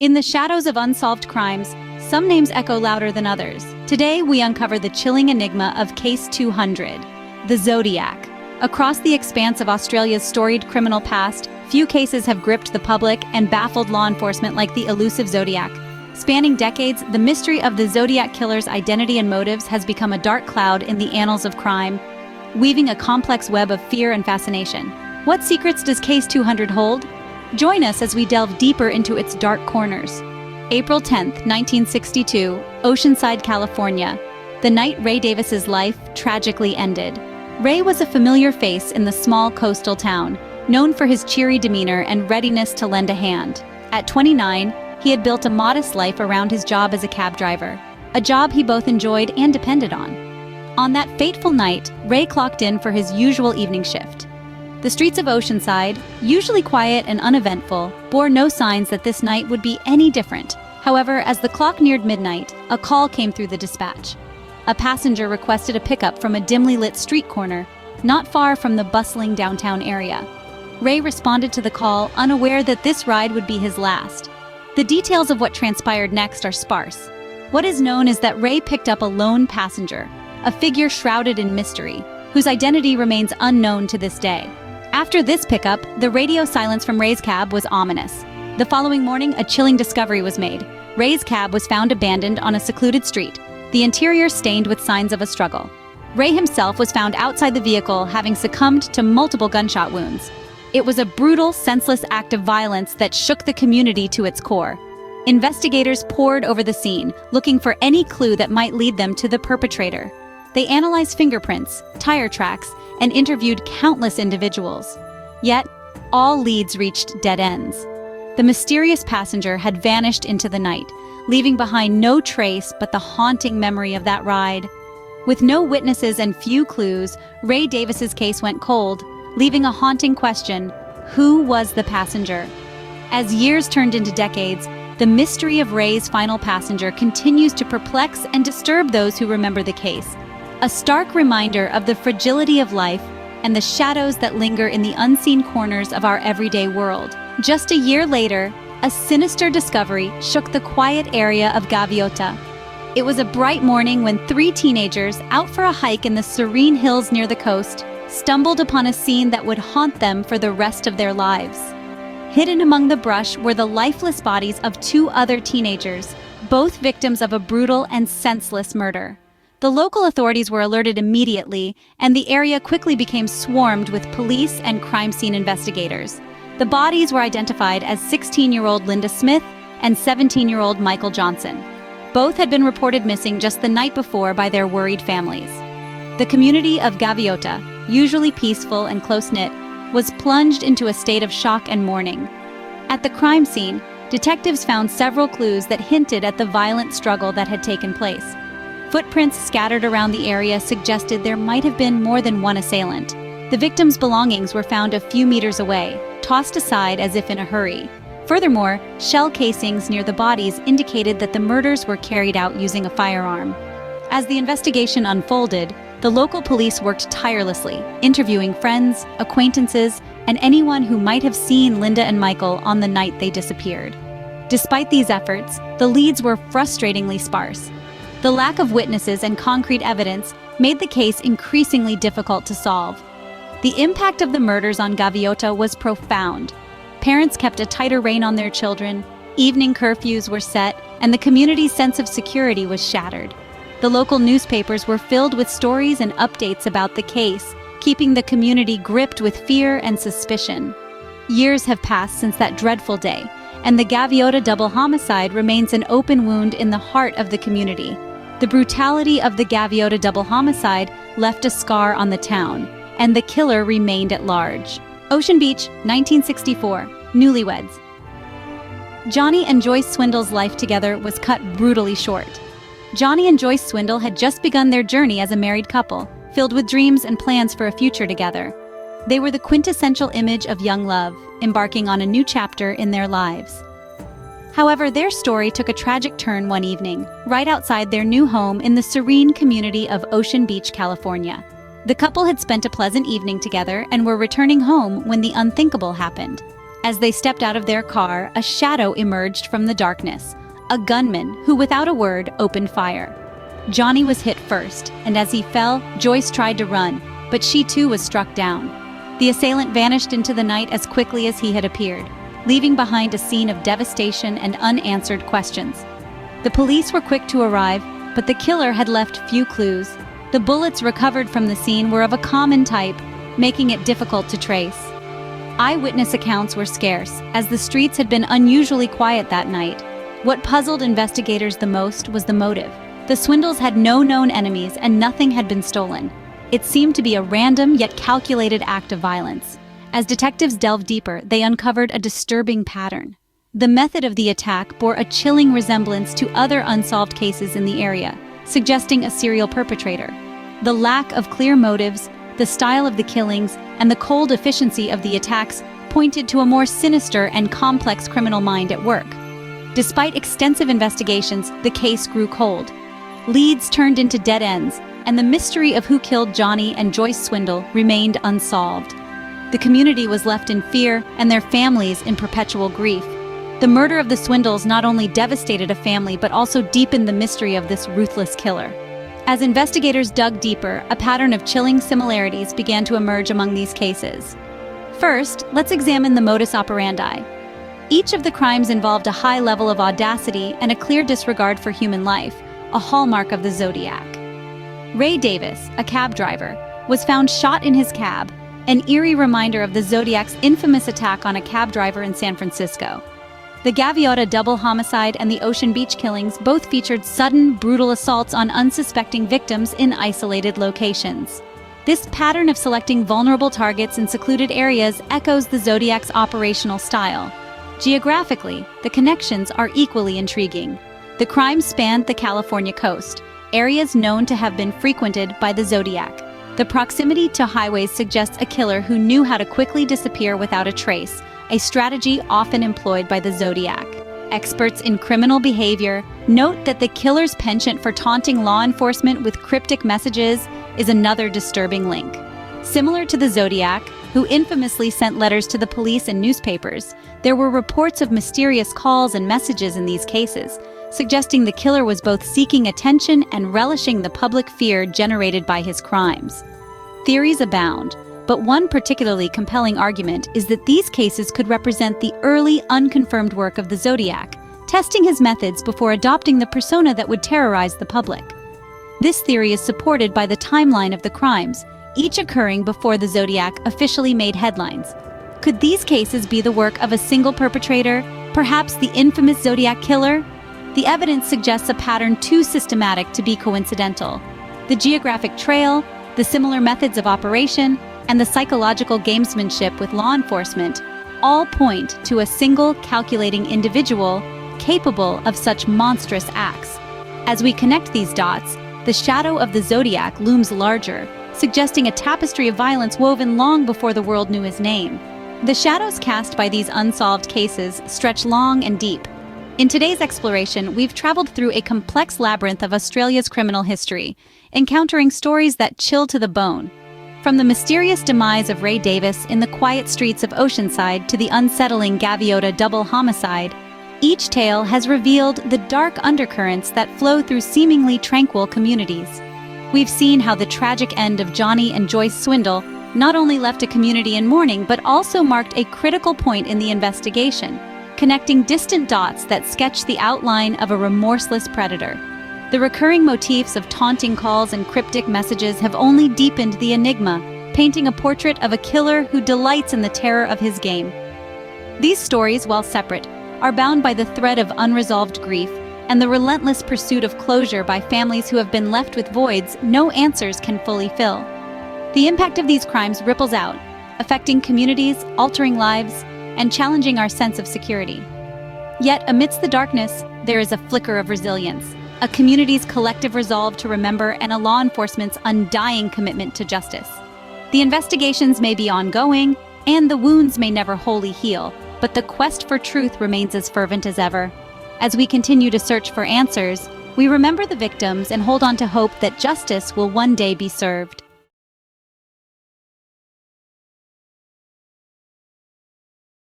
In the shadows of unsolved crimes, some names echo louder than others. Today, we uncover the chilling enigma of Case 200, the Zodiac. Across the expanse of Australia's storied criminal past, few cases have gripped the public and baffled law enforcement like the elusive Zodiac. Spanning decades, the mystery of the Zodiac killer's identity and motives has become a dark cloud in the annals of crime, weaving a complex web of fear and fascination. What secrets does Case 200 hold? Join us as we delve deeper into its dark corners. April 10, 1962, Oceanside, California. The night Ray Davis's life tragically ended. Ray was a familiar face in the small coastal town, known for his cheery demeanor and readiness to lend a hand. At 29, he had built a modest life around his job as a cab driver, a job he both enjoyed and depended on. On that fateful night, Ray clocked in for his usual evening shift. The streets of Oceanside, usually quiet and uneventful, bore no signs that this night would be any different. However, as the clock neared midnight, a call came through the dispatch. A passenger requested a pickup from a dimly lit street corner, not far from the bustling downtown area. Ray responded to the call, unaware that this ride would be his last. The details of what transpired next are sparse. What is known is that Ray picked up a lone passenger, a figure shrouded in mystery, whose identity remains unknown to this day. After this pickup, the radio silence from Ray's cab was ominous. The following morning, a chilling discovery was made. Ray's cab was found abandoned on a secluded street, the interior stained with signs of a struggle. Ray himself was found outside the vehicle, having succumbed to multiple gunshot wounds. It was a brutal, senseless act of violence that shook the community to its core. Investigators pored over the scene, looking for any clue that might lead them to the perpetrator. They analyzed fingerprints, tire tracks, and interviewed countless individuals. Yet, all leads reached dead ends. The mysterious passenger had vanished into the night, leaving behind no trace but the haunting memory of that ride. With no witnesses and few clues, Ray Davis's case went cold, leaving a haunting question: who was the passenger? As years turned into decades, the mystery of Ray's final passenger continues to perplex and disturb those who remember the case. A stark reminder of the fragility of life and the shadows that linger in the unseen corners of our everyday world. Just a year later, a sinister discovery shook the quiet area of Gaviota. It was a bright morning when three teenagers, out for a hike in the serene hills near the coast, stumbled upon a scene that would haunt them for the rest of their lives. Hidden among the brush were the lifeless bodies of two other teenagers, both victims of a brutal and senseless murder. The local authorities were alerted immediately, and the area quickly became swarmed with police and crime scene investigators. The bodies were identified as 16-year-old Linda Smith and 17-year-old Michael Johnson. Both had been reported missing just the night before by their worried families. The community of Gaviota, usually peaceful and close-knit, was plunged into a state of shock and mourning. At the crime scene, detectives found several clues that hinted at the violent struggle that had taken place. Footprints scattered around the area suggested there might have been more than one assailant. The victims' belongings were found a few meters away, tossed aside as if in a hurry. Furthermore, shell casings near the bodies indicated that the murders were carried out using a firearm. As the investigation unfolded, the local police worked tirelessly, interviewing friends, acquaintances, and anyone who might have seen Linda and Michael on the night they disappeared. Despite these efforts, the leads were frustratingly sparse. The lack of witnesses and concrete evidence made the case increasingly difficult to solve. The impact of the murders on Gaviota was profound. Parents kept a tighter rein on their children, evening curfews were set, and the community's sense of security was shattered. The local newspapers were filled with stories and updates about the case, keeping the community gripped with fear and suspicion. Years have passed since that dreadful day, and the Gaviota double homicide remains an open wound in the heart of the community. The brutality of the Gaviota double homicide left a scar on the town, and the killer remained at large. Ocean Beach, 1964, newlyweds. Johnny and Joyce Swindle's life together was cut brutally short. Johnny and Joyce Swindle had just begun their journey as a married couple, filled with dreams and plans for a future together. They were the quintessential image of young love, embarking on a new chapter in their lives. However, their story took a tragic turn one evening, right outside their new home in the serene community of Ocean Beach, California. The couple had spent a pleasant evening together and were returning home when the unthinkable happened. As they stepped out of their car, a shadow emerged from the darkness, a gunman who, without a word, opened fire. Johnny was hit first, and as he fell, Joyce tried to run, but she too was struck down. The assailant vanished into the night as quickly as he had appeared, leaving behind a scene of devastation and unanswered questions. The police were quick to arrive, but the killer had left few clues. The bullets recovered from the scene were of a common type, making it difficult to trace. Eyewitness accounts were scarce, as the streets had been unusually quiet that night. What puzzled investigators the most was the motive. The Swindles had no known enemies and nothing had been stolen. It seemed to be a random yet calculated act of violence. As detectives delved deeper, they uncovered a disturbing pattern. The method of the attack bore a chilling resemblance to other unsolved cases in the area, suggesting a serial perpetrator. The lack of clear motives, the style of the killings, and the cold efficiency of the attacks pointed to a more sinister and complex criminal mind at work. Despite extensive investigations, the case grew cold. Leads turned into dead ends, and the mystery of who killed Johnny and Joyce Swindle remained unsolved. The community was left in fear, and their families in perpetual grief. The murder of the Swindles not only devastated a family but also deepened the mystery of this ruthless killer. As investigators dug deeper, a pattern of chilling similarities began to emerge among these cases. First, let's examine the modus operandi. Each of the crimes involved a high level of audacity and a clear disregard for human life, a hallmark of the Zodiac. Ray Davis, a cab driver, was found shot in his cab, an eerie reminder of the Zodiac's infamous attack on a cab driver in San Francisco. The Gaviota double homicide and the Ocean Beach killings both featured sudden, brutal assaults on unsuspecting victims in isolated locations. This pattern of selecting vulnerable targets in secluded areas echoes the Zodiac's operational style. Geographically, the connections are equally intriguing. The crimes spanned the California coast, areas known to have been frequented by the Zodiac. The proximity to highways suggests a killer who knew how to quickly disappear without a trace, a strategy often employed by the Zodiac. Experts in criminal behavior note that the killer's penchant for taunting law enforcement with cryptic messages is another disturbing link. Similar to the Zodiac, who infamously sent letters to the police and newspapers, there were reports of mysterious calls and messages in these cases, suggesting the killer was both seeking attention and relishing the public fear generated by his crimes. Theories abound, but one particularly compelling argument is that these cases could represent the early, unconfirmed work of the Zodiac, testing his methods before adopting the persona that would terrorize the public. This theory is supported by the timeline of the crimes, each occurring before the Zodiac officially made headlines. Could these cases be the work of a single perpetrator, perhaps the infamous Zodiac killer? The evidence suggests a pattern too systematic to be coincidental. The geographic trail, the similar methods of operation, and the psychological gamesmanship with law enforcement all point to a single calculating individual capable of such monstrous acts. As we connect these dots, the shadow of the Zodiac looms larger, suggesting a tapestry of violence woven long before the world knew his name. The shadows cast by these unsolved cases stretch long and deep. In today's exploration, we've traveled through a complex labyrinth of Australia's criminal history, encountering stories that chill to the bone. From the mysterious demise of Ray Davis in the quiet streets of Oceanside to the unsettling Gaviota double homicide, each tale has revealed the dark undercurrents that flow through seemingly tranquil communities. We've seen how the tragic end of Johnny and Joyce Swindle not only left a community in mourning but also marked a critical point in the investigation, connecting distant dots that sketch the outline of a remorseless predator. The recurring motifs of taunting calls and cryptic messages have only deepened the enigma, painting a portrait of a killer who delights in the terror of his game. These stories, while separate, are bound by the thread of unresolved grief and the relentless pursuit of closure by families who have been left with voids no answers can fully fill. The impact of these crimes ripples out, affecting communities, altering lives, and challenging our sense of security. Yet, amidst the darkness, there is a flicker of resilience, a community's collective resolve to remember and a law enforcement's undying commitment to justice. The investigations may be ongoing, and the wounds may never wholly heal, but the quest for truth remains as fervent as ever. As we continue to search for answers, we remember the victims and hold on to hope that justice will one day be served.